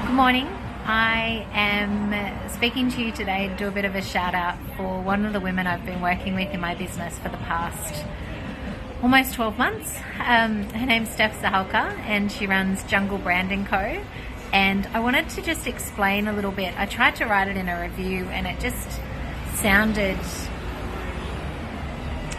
Good morning. I am speaking to you today to do a bit of a shout out for one of the women I've been working with in my business for the past almost 12 months. Her name's Steph and she runs Jungle Brand & Co. And I wanted to just explain a little bit. I tried to write it in a review and it just sounded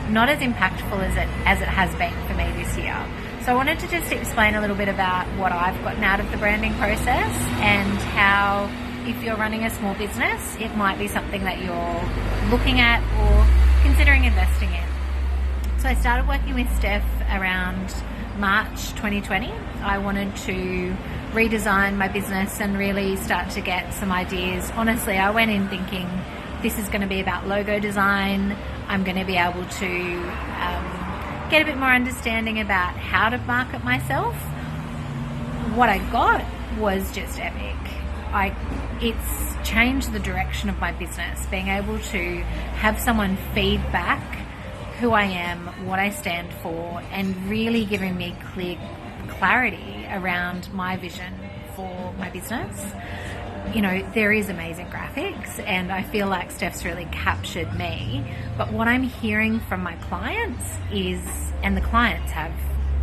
not as impactful as it has been for me this year. So I wanted to just explain a little bit about what I've gotten out of the branding process and how, if you're running a small business, it might be something that you're looking at or considering investing in. So I started working with Steph around March 2020. I wanted to redesign my business and really start to get some ideas. Honestly, I went in thinking this is going to be about logo design. I'm going to be able to get a bit more understanding about how to market myself. What I got was just epic. It's changed the direction of my business, being able to have someone feed back who I am, what I stand for, and really giving me clear clarity around my vision for my business. You know, there is amazing graphics and I feel like Steph's really captured me, but what I'm hearing from my clients is, and the clients have,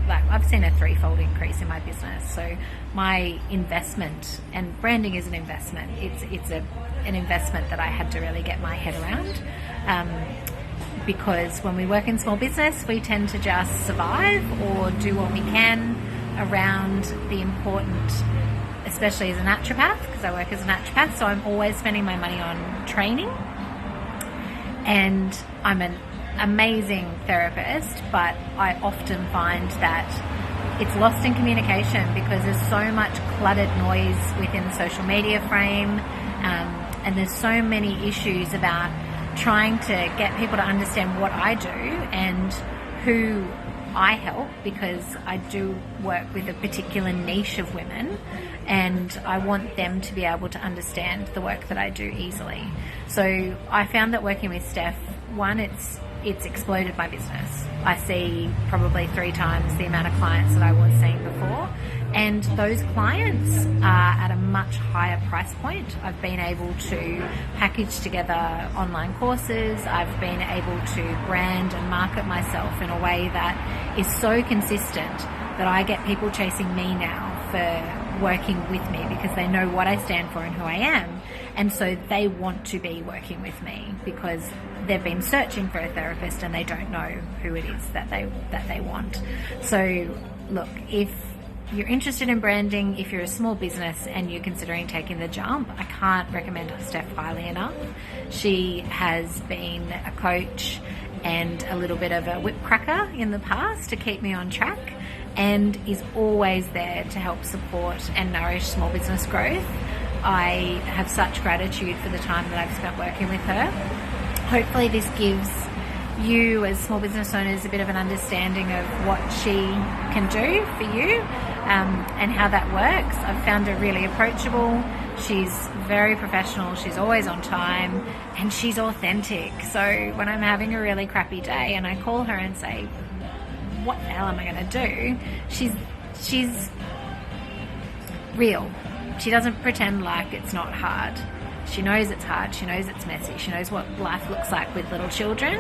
like, I've seen a threefold increase in my business. So my investment, and branding is an investment, it's an investment that I had to really get my head around, because when we work in small business, we tend to just survive or do what we can around the important, especially as a naturopath, because I work as a naturopath, so I'm always spending my money on training. And I'm an amazing therapist, but I often find that it's lost in communication because there's so much cluttered noise within the social media frame, and there's so many issues about trying to get people to understand what I do and who I help, because I do work with a particular niche of women and I want them to be able to understand the work that I do easily. So I found that working with Steph, one, it's exploded my business. I see probably 3 times the amount of clients that I was seeing before, and those clients are at a much higher price point. I've been able to package together online courses. I've been able to brand and market myself in a way that is so consistent that I get people chasing me now for working with me because they know what I stand for and who I am, and so they want to be working with me because they've been searching for a therapist and they don't know who it is that they want. So look, if you're interested in branding, if you're a small business and you're considering taking the jump, I can't recommend Steph highly enough. She has been a coach and a little bit of a whip cracker in the past to keep me on track, and is always there to help support and nourish small business growth. I have such gratitude for the time that I've spent working with her. Hopefully this gives you as small business owners a bit of an understanding of what she can do for you, and how that works. I've found her really approachable. She's very professional. She's always on time and she's authentic. So when I'm having a really crappy day and I call her and say, what the hell am I going to do? She's real. She doesn't pretend like it's not hard. She knows it's hard. She knows it's messy. She knows what life looks like with little children,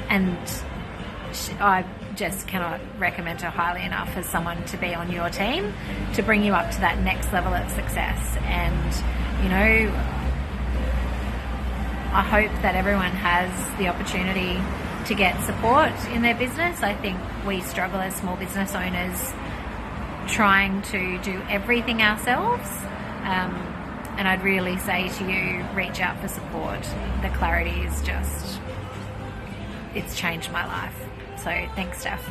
and I just cannot recommend her highly enough as someone to be on your team to bring you up to that next level of success. And you know, I hope that everyone has the opportunity to get support in their business. I think we struggle as small business owners trying to do everything ourselves, and I'd really say to you, reach out for support. The clarity is just, it's changed my life. So thanks, Steph.